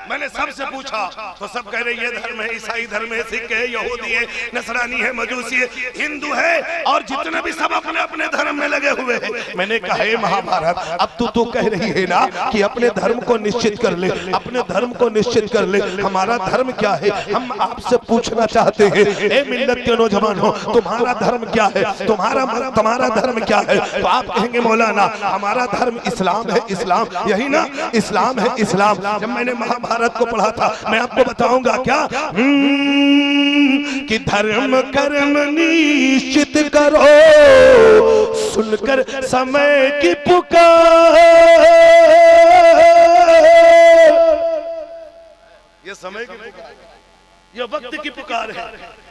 मैंने सबसे पूछा तो सब कह रहे ये धर्म है, ईसाई धर्म है, सिख है, यहूदी है, नसरानी है, मजूसी है, हिंदू है, और जितने भी सब अपने अपने धर्म में लगे हुए हैं। मैंने कहा हे महाभारत अब तू कह रही है ना कि अपने धर्म को निश्चित कर ले, अपने धर्म को निश्चित कर ले। हमारा धर्म क्या है हम आपसे पूछना चाहते हैं। ए मिल्लत के नौजवानों, तुम्हारा धर्म क्या है? तुम्हारा धर्म क्या है? तो आप कहेंगे मौलाना हमारा धर्म इस्लाम है। इस्लाम यही ना, इस्लाम है इस्लाम। जब मैंने महाभारत को पढ़ा था मैं आपको बताऊंगा क्या कि धर्म कर्म निश्चित करो, सुनकर समय की पुकार। ये समय की पुकार, ये वक्त की पुकार है।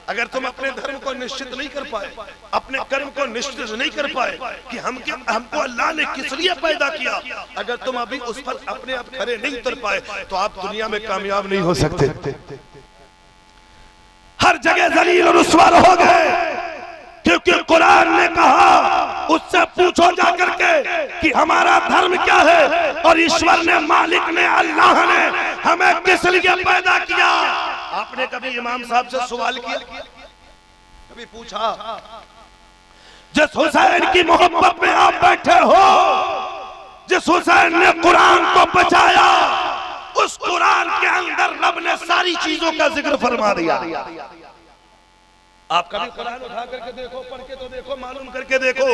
अगर तुम अपने धर्म को निश्चित नहीं कर पाए, अपने कर्म को निश्चित नहीं कर पाए कि हमको अल्लाह ने किस लिए पैदा किया, अगर तुम अभी उस पर अपने आप खड़े नहीं उतर पाए तो आप दुनिया में कामयाब नहीं हो सकते। हर जगह जलील और रुस्वा हो गए, क्योंकि कुरान ने कहा उससे पूछो जाकर के कि हमारा धर्म क्या है, और ईश्वर ने, मालिक ने, अल्लाह ने हमें किस लिए पैदा किया। आपने कभी इमाम साहब से सवाल किया, कभी पूछा जिस हुसैन की मोहब्बत में आप बैठे हो, जिस हुसैन ने कुरान को बचाया, उस कुरान के अंदर रब ने सारी चीजों का जिक्र फरमा दिया। आप कभी कुरान उठा करके देखो, पढ़ के तो देखो, मालूम करके देखो,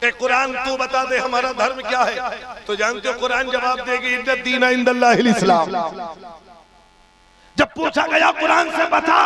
एक कुरान तू बता दे हमारा धर्म क्या है, तो जानते हो कुरान जवाब देगी इन्नद दीन इंदल्लाहिल इस्लाम। जब पूछा गया कुरान से बता,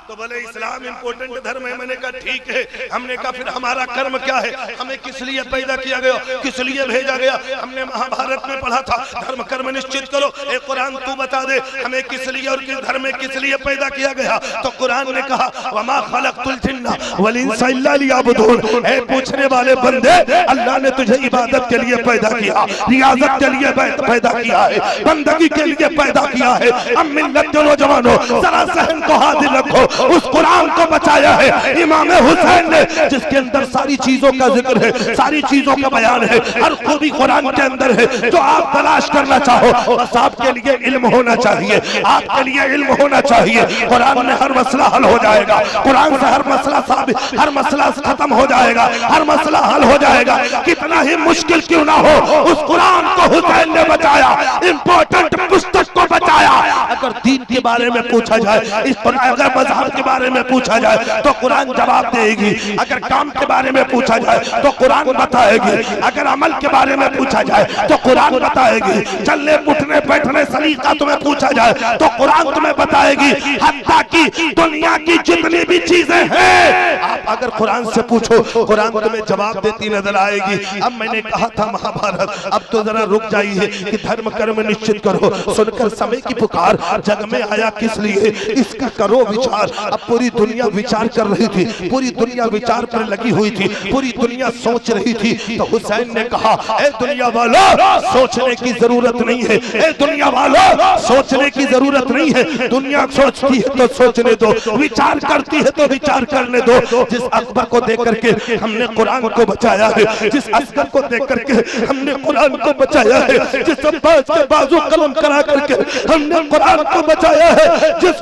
तो बोले इस्लाम इंपॉर्टेंट धर्म है। मैंने कहा ठीक है। हमने कहा फिर हमारा कर्म क्या है, हमें किस लिए पैदा किया गया, किस लिए भेजा गया। हमने महाभारत में पढ़ा था धर्म कर्म निश्चित करो, एक कुरान तू बता दे हमें किस लिए और किस धर्म में किस लिए पैदा किया गया। तो कुरान ने कहा वमा खलक़तुल जिन्ना वल इंसा इल्ला लियअबुदून। ऐ पूछने वाले बंदे, अल्लाह ने तुझे इबादत के लिए पैदा किया, रियाजत के लिए पैदा किया है, बंदगी के लिए पैदा किया है। अब मिल्लत के नौजवानों जरा सहन को हाजिर रखो, उस कुरान को बचाया है इमाम हुसैन ने, जिसके अंदर सारी चीजों का जिक्र है, सारी चीजों का बयान है, हर खूबी कुरान के अंदर है। जो आप तलाश करना चाहो, बस आपके लिए इल्म होना चाहिए, आपके लिए इल्म होना चाहिए। कुरान में हर मसला हल हो जाएगा, कुरान से हर मसला साबित, हर मसला खत्म हो जाएगा, हर मसला हल हो जाएगा। कितना ही मुश्किल क्यों ना हो, उस कुरान को हुसैन ने बचाया, इंपॉर्टेंट पुस्तक को बचाया। अगर दीन के बारे में पूछा जाए, इस अगर मजहब के बारे में पूछा जाए तो कुरान जवाब देगी, अगर काम के बारे में पूछा जाए तो कुरान बताएगी, अगर अमल के बारे में पूछा जाए तो कुरान बताएगी, चलने उठने बैठने सलीका तुम्हें पूछा जाए तो कुरान तुम्हें बताएगी। हत्ता की दुनिया की जितनी भी चीजें हैं, आप अगर कुरान से पूछो, कुरान तुम्हें जवाब देती नजर आएगी। अब मैंने कहा था महाभारत, अब तो जरा रुक जाइए कि धर्म कर्म निश्चित करो। सुनकर समय की पुकार, जग में आया किस लिए, इसका करो विचार। अब पूरी दुनिया विचार कर रही थी, पूरी दुनिया विचार पर लगी हुई थी, पूरी दुनिया सोच रही थी। तो हुसैन ने कहा ए दुनिया वालों, सोचने की जरूरत नहीं है, ए दुनिया वालों सोचने की जरूरत नहीं है। दुनिया सोचती है तो सोचने दो, विचार करती है तो विचार करने दो। जिस अकबर को देख करके हमने कुरान को बचाया है, जिस असगर को देख करके हमने कुरान को बचाया है, जिस अब्बास के बाजू कलम करा करके हमने कुरान को बचाया है, जिस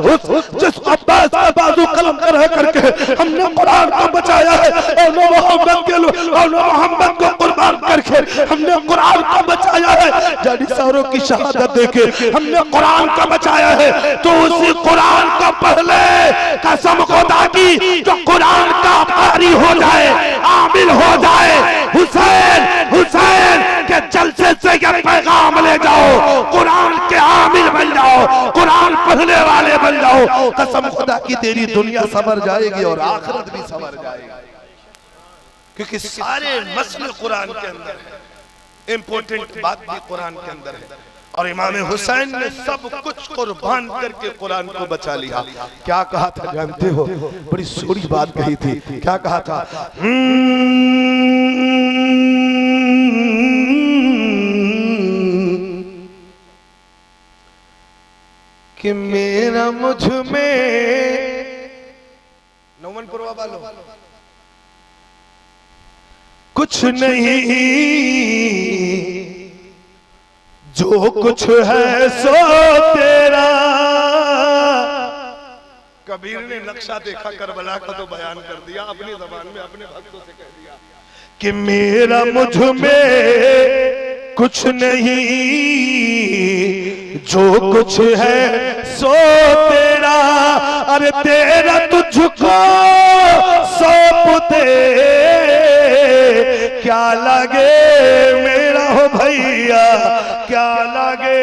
अब्बास के बाजू कलम करा करके हमने कुरान को बचाया है, और मोहम्मद को कुर्बान करके हमने कुरान को बचाया है। जानी सारों की शहादत देके हमने कुरान को बचाया है। तो उसी कुरान को पहले कसम खुदा की, जो कुरान का कारी हो जाए, आमिल हो जाए, हुसैन हुसैन के जलसे से ये पैगाम ले जाओ, कुरान के आमिल बन जाओ, कुरान पढ़ने वाले बन जाओ। कसम खुदा की तेरी दुनिया संवर जाएगी और आखिरत भी संवर जाएगी, क्योंकि सारे मसले कुरान के अंदर है, इंपॉर्टेंट बात भी कुरान के अंदर है। और इमाम हुसैन ने सब कुछ कुर्बान करके कुरान को बचा लिया। क्या कहा था जानते हो, बड़ी सोड़ी बात कही थी। क्या कहा था, कि मेरा मुझ में नौमनपुरवा वालों कुछ नहीं, जो कुछ है सो तेरा। कबीर ने नक्शा देखा करबला का तो बयान कर दिया अपनी ज़बान में, अपने भक्तों से कह दिया कि मेरा मुझ में कुछ नहीं, जो कुछ है सो तेरा। अरे तेरा तुझको सौंप दे, क्या लगे मेरा हो भैया, क्या लगे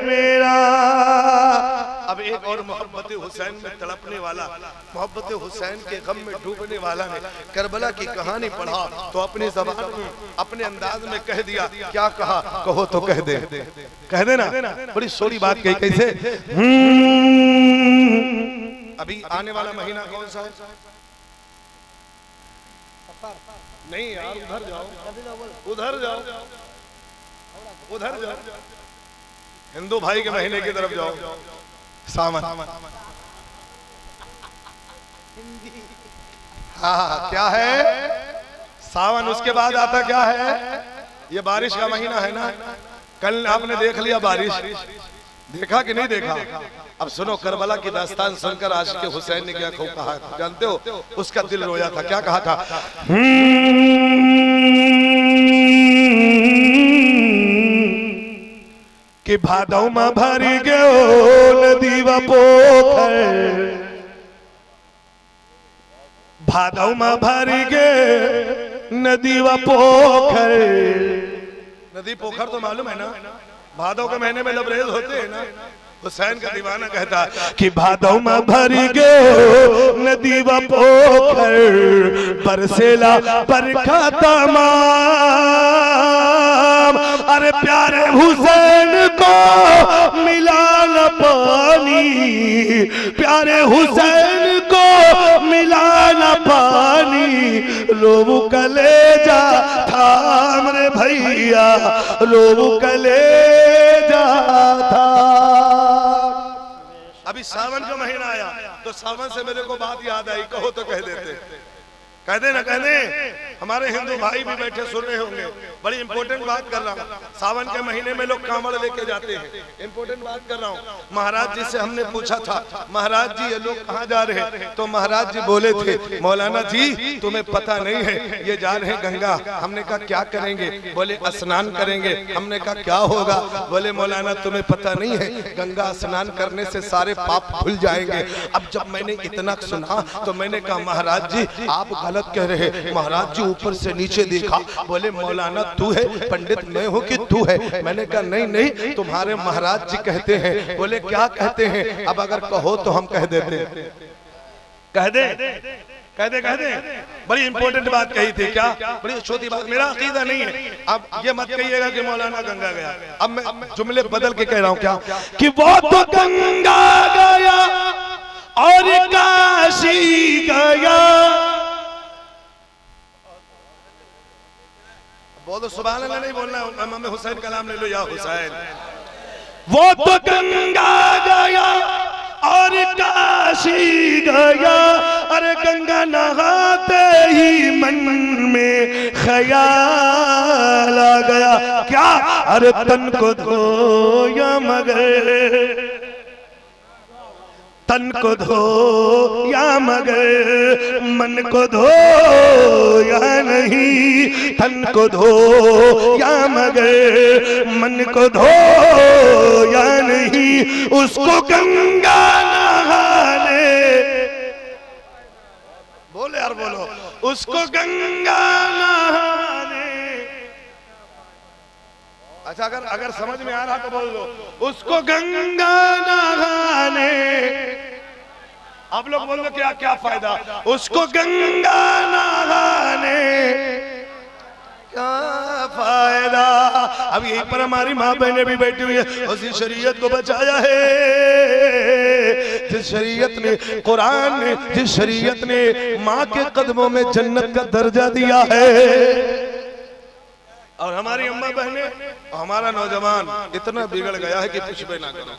मेरा। अब एक और मोहब्बत हुसैन में तड़पने वाला, मोहब्बत हुसैन के गम में डूबने वाला ने करबला की कहानी पढ़ा तो अपनी ज़बान में, अपने अंदाज में कह दिया। क्या कहा, कहो तो कह दे, कह देना। बड़ी सोरी बात कही, कैसे। अभी आने वाला महीना कौन सा है? नहीं यार, उधर जाओ, उधर जाओ, उधर जाओ, हिंदू भाई के महीने की तरफ जाओ। सावन। हाँ, क्या है सावन। उसके बाद आता क्या है, ये बारिश का महीना है ना। कल आपने देख लिया बारिश, देखा कि नहीं देखा? अब सुनो करबला की दास्तान सुनकर आशिक हुसैन ने क्या खूब कहा जानते हो? उसका दिल रोया था। क्या कहा था? कि भादौ में भरी गयो नदी व पोखर, भादौ में भरी गे नदी व पोखर। नदी पोखर तो मालूम है ना, भादौ के महीने में लबरेज होते हैं ना। हुसैन का दीवाना कहता कि भादौ में भरी गयो नदी व पोखर, बरसेला बरखा तमाम। अरे प्यारे हुसैन को मिला न पानी, प्यारे हुसैन को मिला न पानी। लोगों कलेजा थाम रे भैया, लोगों कलेजा था। अभी सावन का महीना आया तो सावन से मेरे को बात याद आई, कहो तो कह देते। कह दे ना कह दे। हमारे हिंदू भाई भी बैठे सुन रहे होंगे, बड़ी इंपॉर्टेंट बात कर रहा हूँ। सावन के महीने में लोग कांवड़ लेके जाते हैं, इंपॉर्टेंट बात कर रहा हूँ। महाराज जी से हमने पूछा था, महाराज जी ये लोग कहाँ जा रहे हैं? तो महाराज जी बोले थे, मौलाना जी तुम्हें पता नहीं है, ये जा रहे हैं गंगा। हमने कहा क्या करेंगे? बोले स्नान करेंगे। हमने कहा क्या होगा? बोले मौलाना तुम्हें पता नहीं है, गंगा स्नान करने से सारे पाप धुल जाएंगे। अब जब मैंने इतना सुना तो मैंने कहा महाराज जी आप गलत कह रहे। महाराज जी ऊपर से नीचे देखा, बोले मौलाना तू है, पंडित मैं हूँ कि तू है? मैंने कहा नहीं नहीं, तुम्हारे महाराज जी कहते हैं। बोले क्या कहते हैं? अब अगर कहो तो हम कह देते। कह दे कह दे कह दे। बड़ी इंपॉर्टेंट बात कही थी। क्या? बड़ी छोटी बात, मेरा अकीदा नहीं है। अब ये मत कहिएगा कि मौलाना गंगा गया। अब मैं जुमले बदल के कह रहा हूँ। क्या कि वो तो गंगा गया और काशी गया। बोलो सुभान अल्लाह नहीं बोलना, इमाम हुसैन का नाम ले लो, या हुसैन। वो तो गंगा गया और काशी गया। अरे गंगा नहाते ही मन में ख्याल आ गया। क्या? अरे तन को धोया मगर, तन को धोया मगर मन को धोया नहीं। तन को धोया मगर मन को धोया नहीं। उसको गंगा नहाने, बोले यार बोलो, उसको गंगा नहाने। अच्छा अगर अगर समझ में आ रहा तो बोल दो, उसको गंगा नहाने। आप लोग बोल दो क्या क्या फायदा? उसको गंगा नहाने क्या फायदा? अब यहीं पर हमारी माँ बहनें भी बैठी हुई है। उसी शरीयत को बचाया है, जिस शरीयत ने, कुरान ने, जिस शरीयत ने माँ के कदमों में जन्नत का दर्जा दिया है। और हमारी अम्मा बहने, हमारा नौजवान इतना बिगड़ गया है कि पुष्पे ना करो,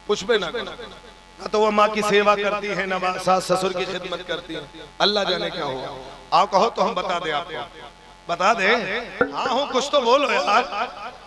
पुष्पे ना करो। तो वो माँ की सेवा करती है, ना सास ससुर की खिदमत करती है। अल्लाह जाने क्या होगा। आप कहो तो हम बता दे, आपको बता दे। हाँ हो कुछ तो बोलो यार,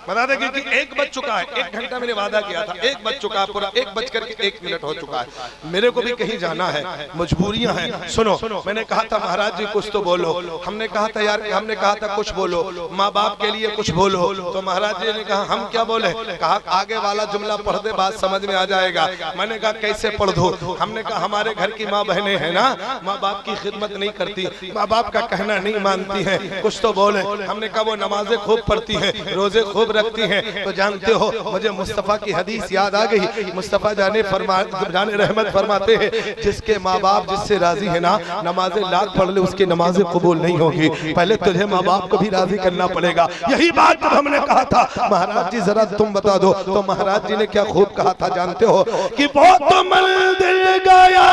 बता दे। क्योंकि 1 बज चुका है, 1 घंटा मैंने वादा किया था, 1 बज चुका है, पूरा 1:01 हो चुका है। मेरे को भी कहीं जाना है, मजबूरियां हैं। सुनो, मैंने कहा था महाराज जी कुछ तो बोलो। हमने कहा था यार, हमने कहा था कुछ बोलो, माँ बाप के लिए कुछ बोलो। तो महाराज जी ने कहा हम क्या बोले? कहा आगे वाला जुमला पढ़ दे, बात समझ में आ जाएगा। मैंने कहा कैसे पढ़ दो? हमने कहा हमारे घर की माँ बहनें हैं ना, माँ बाप की खिदमत नहीं करती, माँ बाप का कहना नहीं मानती है, कुछ तो बोले। हमने कहा वो नमाजें खूब पढ़ती है, रोजे खूब रखती हैं। तो जानते हो मुझे मुस्तफा की हदीस याद आ गई। मुस्तफा जाने रहमत फरमाते हैं, जिसके माँ बाप जिससे राजी है ना, नमाजें लाख पढ़ ले उसकी नमाजें कबूल नहीं होगी। पहले तुझे माँ बाप को भी राजी करना पड़ेगा। यही बात जब हमने कहा था महाराज जी जरा तुम बता दो, तो महाराज जी ने क्या खूब कहा था जानते हो? कि वो तो मंदिर गया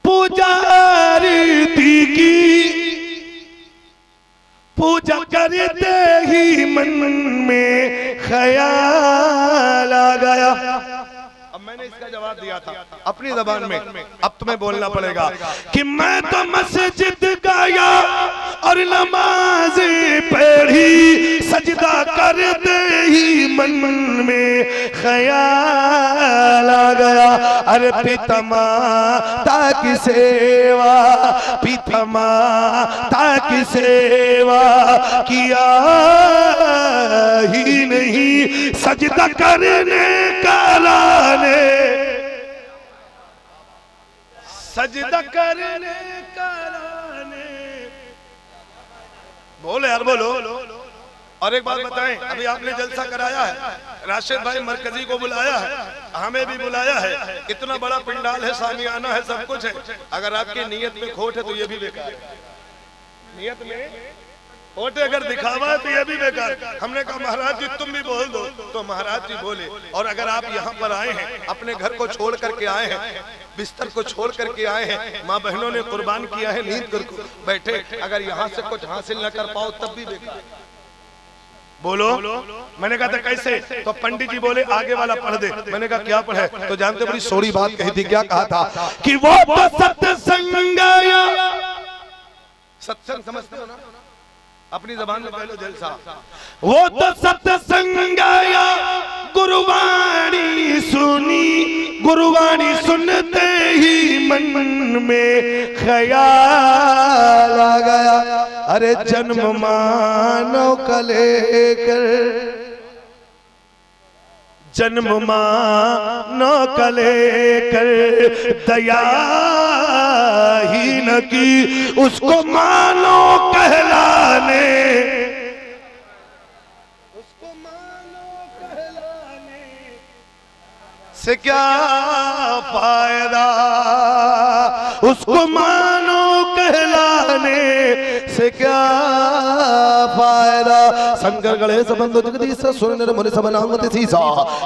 पुजारी की, पूजा करते ही मन में ख्याल आ गया। अब मैंने इसका जवाब दिया था अपनी जबान में, अब तुम्हें बोलना पड़ेगा कि मैं तो मस्जिद गया और नमाज़ें पढ़ी, सजदा करते ही ही मन में ख्याल आ गया, अरे पिता माता की सेवा, पिता माता की सेवा किया ही नहीं, सजदा करने का लाने, सजदा करने का लाने। बोलो यार बोलो। और एक बात बताएं, अभी आपने जलसा कराया है, राशिद भाई मरकजी को बुलाया है, हमें भी बुलाया है, इतना बड़ा पंडाल है, सामियाना है, सब कुछ है। अगर आपकी नीयत में खोट है तो ये भी बेकार है। नियत में खोट अगर दिखावा है तो ये भी बेकार। हमने कहा महाराज जी तुम भी बोल दो, तो महाराज जी बोले। और अगर आप यहाँ पर आए हैं, अपने घर को छोड़ करके आए हैं, बिस्तर को छोड़ करके आए हैं, माँ बहनों ने कुर्बान किया है, नींद कर बैठे, अगर यहाँ से कुछ हासिल न कर पाओ तब भी बेकार। बोलो। मैंने कहा था कैसे, तो पंडित जी बोले आगे वाला पढ़ दे। मैंने कहा क्या पढ़े, तो जानते बड़ी सोड़ी बात कही थी। क्या कहा था कि वो तो सत्संग आया, सत्संग समझते हो ना, अपनी जबान में कह लो जलसा। वो तो सत्संग आया, गुरुवाणी सुनी, गुरुवाणी सुनते ही मन में ख्याल आ गया, अरे जन्म मानव का लेकर, जन्म मानव का लेकर दया ही न की, उसको मानो कहलाने, उसको मानो कहलाने से क्या फायदा, उसको मानो कहलाने से क्या फायदा। शंकर गणेश बंधु जगदीश सुरेंद्र मुनि सबनामति सीसा,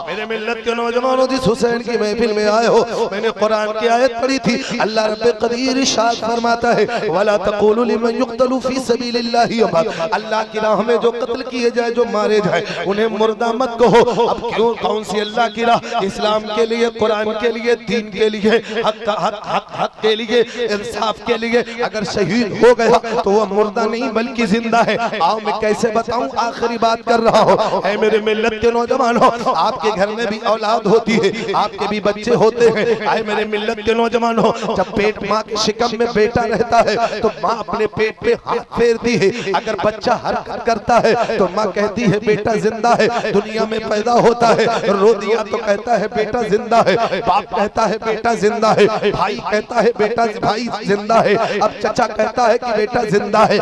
मेरे मिल्लत के नौजवानों जिस हुसैन की महफिल में आए हो, मैंने कुरान की आयत पढ़ी थी। अल्लाह रब्बे कदीर इरशाद फरमाता है, वला तक़ूलू लिमन युक़तलू फी सबीलिल्लाहि अमवात, अल्लाह की राह में जो कत्ल किए जाए, जो मारे जाए, उन्हें मुर्दा मत कहो। अब क्यों, कौन सी अल्लाह की राह? इस्लाम के लिए, कुरान के लिए, दीन के लिए, हक के लिए, इंसाफ के लिए। अगर शहीद हो गया तो वह मुर्दा नहीं बल्कि जिंदा है। आओ मैं कैसे बताऊं, आखिरी बात कर रहा हूं। ऐ मेरे मिल्लत के नौजवानों, आपके घर में भी औलाद होती है, आपके भी बच्चे होते हैं। ऐ मेरे मिल्लत के नौजवानों, जब पेट माँ के शिकम में बेटा रहता है तो माँ अपने पेट पे हाथ फेरती है। अगर बच्चा हरकत करता है तो माँ कहती है बेटा जिंदा है। दुनिया में पैदा होता है, रो दिया तो कहता है बेटा जिंदा है, बाप कहता है बेटा जिंदा है, भाई कहता है बेटा भाई जिंदा है, अब चचा कहता है कि बेटा जिंदा है,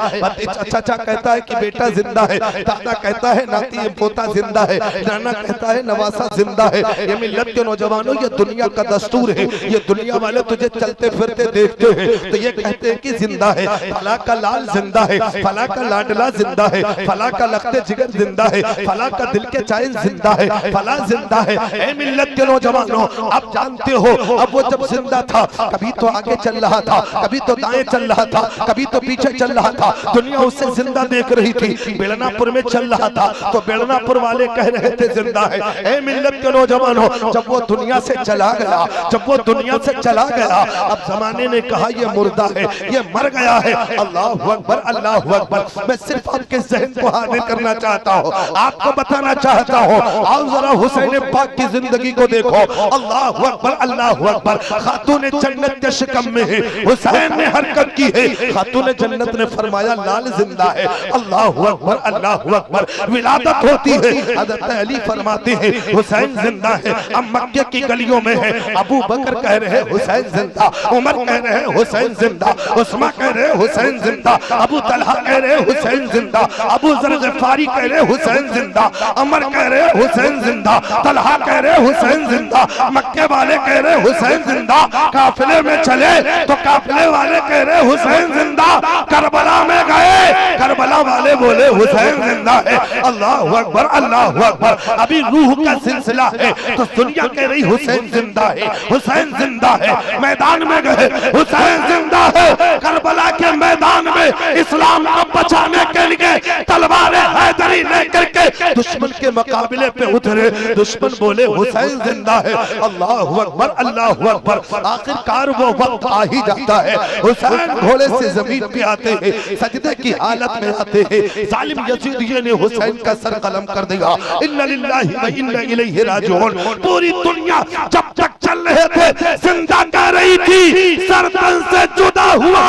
चाचा कहता है कि बेटा जिंदा है, दादा कहता है नाती पोता जिंदा है, नाना कहता है नवासा जिंदा है। ये मिल्लत के नौजवानों, ये दुनिया का दस्तूर है। ये दुनिया वाले तुझे चलते फिरते देखते हैं तो ये कहते हैं कि जिंदा है, फला का लाल जिंदा है, फला का लाडला जिंदा है, फला का लगते जिगर जिंदा है, फला का दिल के चैन जिंदा है, फला जिंदा है। ए मिल्लत के नौजवानों, आप जानते हो अब वो जब जिंदा था, कभी तो आगे चल रहा था, कभी तो दाएं चल रहा था, कभी तो पीछे चल रहा था, दुनिया उससे जिंदा देख रही थी। बेलनापुर में चल रहा था तो बेलनापुर वाले कह रहे थे जिंदा है। ए मिल्लत के नौजवानों, जब वो दुनिया से चला गया, जब वो दुनिया से चला गया, अब जमाने ने कहा ये मुर्दा है, ये मर गया है। अल्लाहु अकबर, अल्लाहु अकबर। मैं सिर्फ आपके ज़हन को हाजिर करना चाहता हूँ, आपको बताना चाहता हूँ। आओ जरा हुसैन पाक की जिंदगी को देखो। अल्लाहु अकबर, अल्लाहु अकबर। खातून जन्नत के शिकम में है, हुसैन ने हरकत की है। खातून जन्नत ने फरमाया लाल जिंदा है। अल्लाहु अकबर, अल्लाहु अकबर। विलादत होती है, हज़रत अली फरमाते हैं हुसैन जिंदा है। अब मक्के की गलियों में है, अबू बकर कह रहे हैं हुसैन जिंदा, उमर कह रहे हैं हुसैन जिंदा, उस्मान कह रहे हैं हुसैन जिंदा, अबू तलहा कह रहे हैं हुसैन जिंदा, अबू जर गफारी कह रहे हैं हुसैन जिंदा, अमर कह रहे हैं हुसैन जिंदा, तलहा कह रहे हैं हुसैन जिंदा, मक्के वाले कह रहे हैं हुसैन जिंदा। काफिले में चले तो काफिले वाले कह रहे हैं हुसैन जिंदा। करबला में गए, करबला वाले बोले हुसैन जिंदा है। अल्लाहु अकबर, अल्लाहु अकबर। अभी रूह का सिलसिला है तो दुनिया कह रही हुसैन जिंदा है, हुसैन जिंदा है। मैदान में गए, हुसैन जिंदा है। करबला के मैदान में इस्लाम को बचाने के लिए तलवारें हैदरी लेकर के दुश्मन के मुकाबले पे उतरे। दुश्मन बोले हुसैन जिंदा है, अल्लाहु अकबर अल्लाहु अकबर। आखिरकार वो वक्त आ ही जाता है, हुसैन घोड़े से जमीन पे आते हैं, सजदे की हालत में आते हैं। जालिम यजीदियों ने हुसैन का सर कलम कर दिया। इन्ना लिल्लाहि व इन्ना इलैहि राजिऊन। पूरी दुनिया जब तक चल रहे थे जिंदा कर रही थी, सर तन से जुदा हुआ।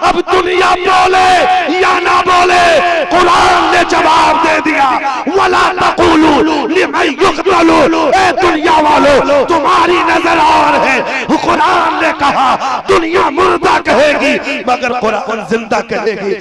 अब दुनिया बोले या ना बोले, कुरान ने जवाब दे दिया, वला तक़ूलू लिमन युक़तलू। ए दुनिया वालों, तुम्हारी नजर और है। कुरान ने कहा दुनिया मुर्दा कहेगी मगर कुरान जिंदा कहेगी।